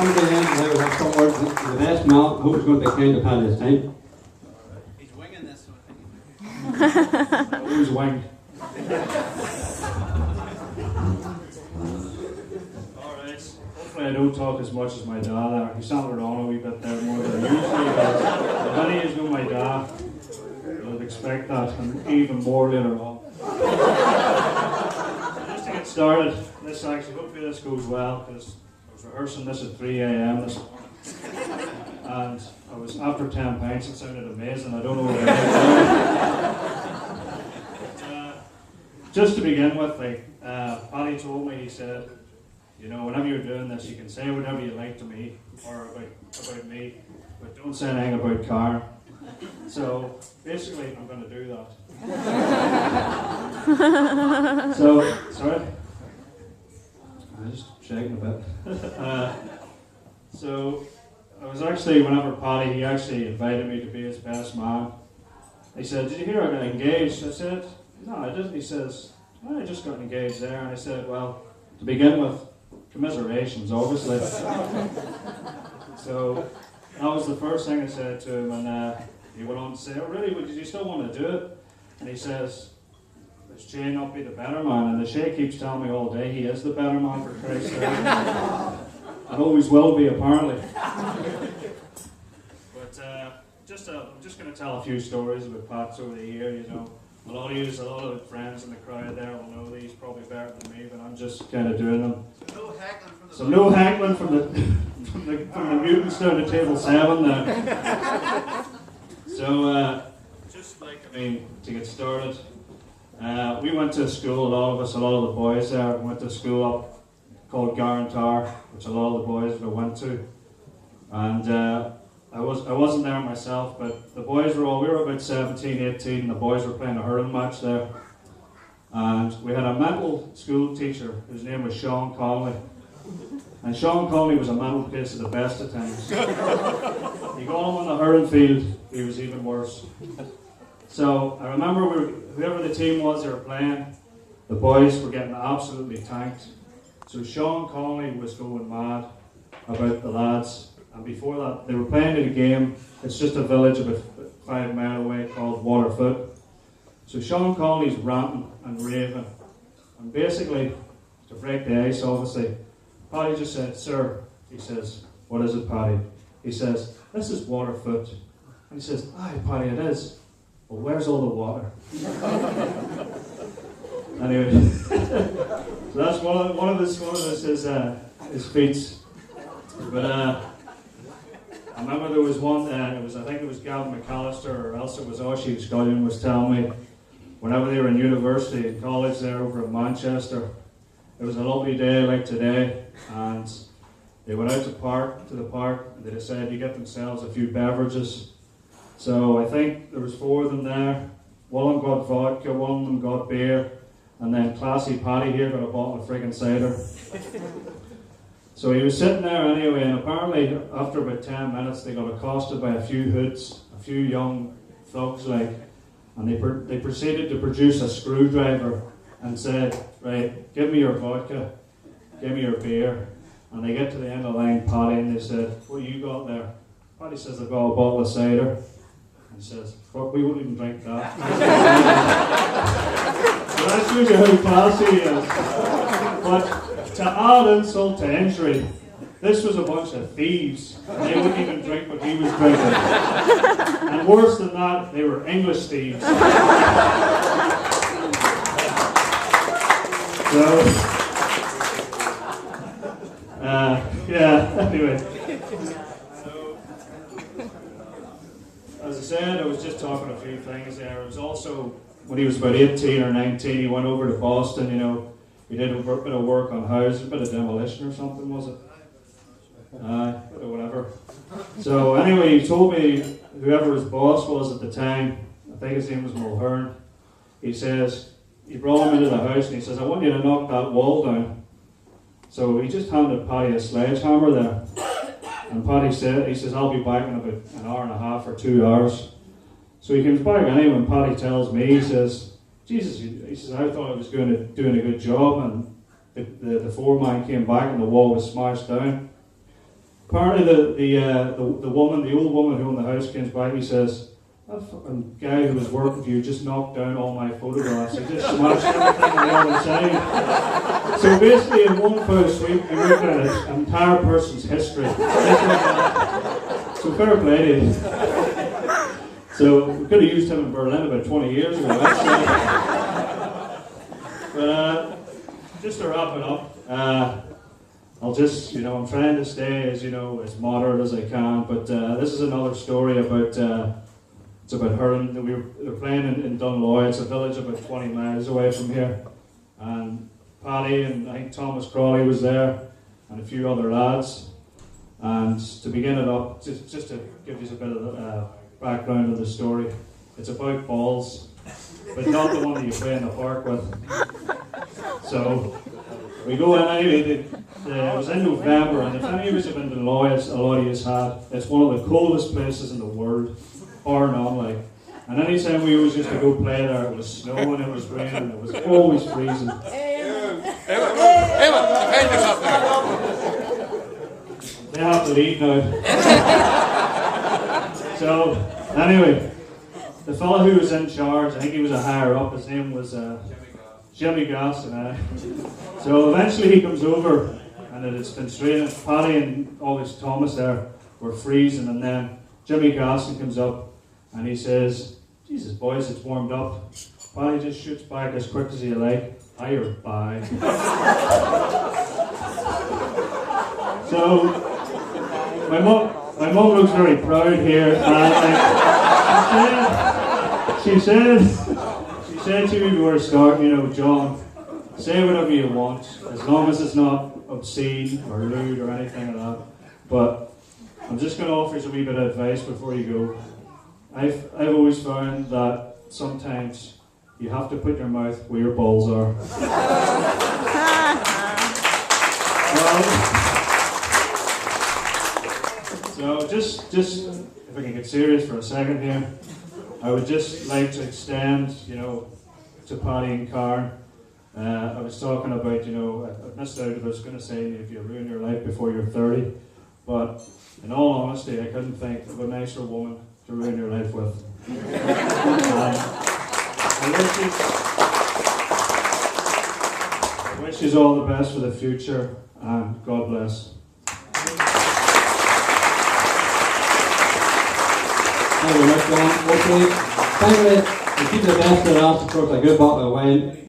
coming to the end today, we have some words to the best man. I hope it's going to be kind to Paddy this time. He's winging this one. Who's winged? Alright, hopefully I don't talk as much as my dad there. He sounded on a wee bit there more than I usually does. If any of you know my dad, you'll expect that, and even more later on. So just to get started, this actually, hopefully this goes well, because I was rehearsing this at 3 a.m. this morning. And I was after 10 pints, it sounded amazing. I don't know what I did. Just to begin with, Paddy told me, he said, you know, whenever you're doing this, you can say whatever you like to me, or about me, but don't say anything about Karen. So, basically, I'm going to do that. So, sorry? I'm just shaking a bit. So, I was actually, whenever Paddy, he actually invited me to be his best man. He said, did you hear I got engaged? I said, no, I didn't. He says, well, I just got engaged there. And I said, well, to begin with, commiserations, obviously. So, that was the first thing I said to him. And he went on to say, oh, really, did you still want to do it? And he says, does Jay not be the better man? And the Shay keeps telling me all day he is the better man, for Christ's sake. And always will be, apparently. But I'm just going to tell a few stories about Pat's over the year. You know, a lot of the friends in the crowd there will know these probably better than me, but I'm just kind of doing them. So no heckling from the from the mutants down to table 7 there. So to get started, we went to school. A lot of the boys there went to school up called Guarantar, which a lot of the boys would have went to, and I wasn't there myself, but the boys we were about 17, 18, and the boys were playing a hurling match there, and we had a mental school teacher whose name was Sean Conley, and Sean Conley was a mental case at the best of times. You got him on the hurling field, he was even worse. So I remember whoever the team was they were playing, the boys were getting absolutely tanked. So Sean Conley was going mad about the lads, and before that they were playing in a game. It's just a village about 5 miles away called Waterfoot. So Sean Conley's ranting and raving, and basically, to break the ice obviously, Paddy just said, sir, he says, what is it, Paddy? He says, this is Waterfoot. And he says, aye, Paddy, it is. Well, where's all the water? Anyway, so that's one of his feats. But I remember there was one. I think it was Gavin McAllister, or else it was Oshie Scullion, was telling me whenever they were in university and college there over in Manchester, it was a lovely day like today, and they went out to the park, and they decided to get themselves a few beverages. So I think there was 4 of them there. One of them got vodka, one of them got beer. And then classy Paddy here got a bottle of friggin' cider. So he was sitting there anyway, and apparently after about 10 minutes they got accosted by a few hoods, a few young thugs and they proceeded to produce a screwdriver and said, right, give me your vodka, give me your beer. And they get to the end of the line, Paddy, and they said, what you got there? Paddy says, I've got a bottle of cider. And he says, fuck, we wouldn't even drink that. So that shows you how classy he is. But to add insult to injury, this was a bunch of thieves. They wouldn't even drink what he was drinking. And worse than that, they were English thieves. So, anyway. So, as I said, I was just talking a few things there. It was also, when he was about 18 or 19, he went over to Boston, you know. He did a bit of work on houses, a bit of demolition or something, was it? Bit of whatever. So anyway, he told me, whoever his boss was at the time, I think his name was Mulhern, he says, he brought him into the house and he says, I want you to knock that wall down. So he just handed Paddy a sledgehammer there. And Paddy said, he says, I'll be back in about an hour and a half or 2 hours. So he comes back anyway, and Paddy tells me, he says, Jesus, he says, I thought I was doing a good job, and the foreman came back and the wall was smashed down. apparently the woman, the old woman who owned the house, comes by and he says, that fucking guy who was working for you just knocked down all my photographs. He just smashed everything on the other side. So basically, in one foul sweep, he wrote down an entire person's history. So fair play to you. So we could have used him in Berlin about 20 years ago. But just to wrap it up, I'll just, I'm trying to stay as, as moderate as I can. But this is another story about. It's about hurling. They're playing in Dunloy. It's a village about 20 miles away from here. And Paddy and I think Thomas Crawley was there, and a few other lads. And to begin it up, just to give you a bit of the background of the story, it's about balls, but not the one that you play in the park with. So we go in anyway. It was in November, and if any of us have been to Dunloy, as a lot of us had, it's one of the coldest places in the world. Or not, like. And anytime we always used to go play there, it was snowing, it was raining, it was always freezing. They have to leave now. So, anyway, the fellow who was in charge, I think he was a higher up, his name was Jimmy Gass. So eventually he comes over, and it's been straight. Paddy and always Thomas there were freezing, and then Jimmy Gasson comes up and he says, Jesus boys, it's warmed up. Paddy just shoots back as quick as you like. Higher bye. So my mum looks very proud here, and she said to me before I start, John, say whatever you want, as long as it's not obscene or lewd or anything like that. But I'm just going to offer you a wee bit of advice before you go. I've always found that sometimes you have to put your mouth where your balls are. So just if I can get serious for a second here, I would just like to extend, to Paddy and Karen. I was talking about, I missed out if I was going to say if you ruin your life before you're 30, but in all honesty, I couldn't think of a nicer woman to ruin your life with. I wish you all the best for the future, and God bless. Thank you very much, John. Hopefully, finally, we keep the best of the last, of course, a good bottle of wine.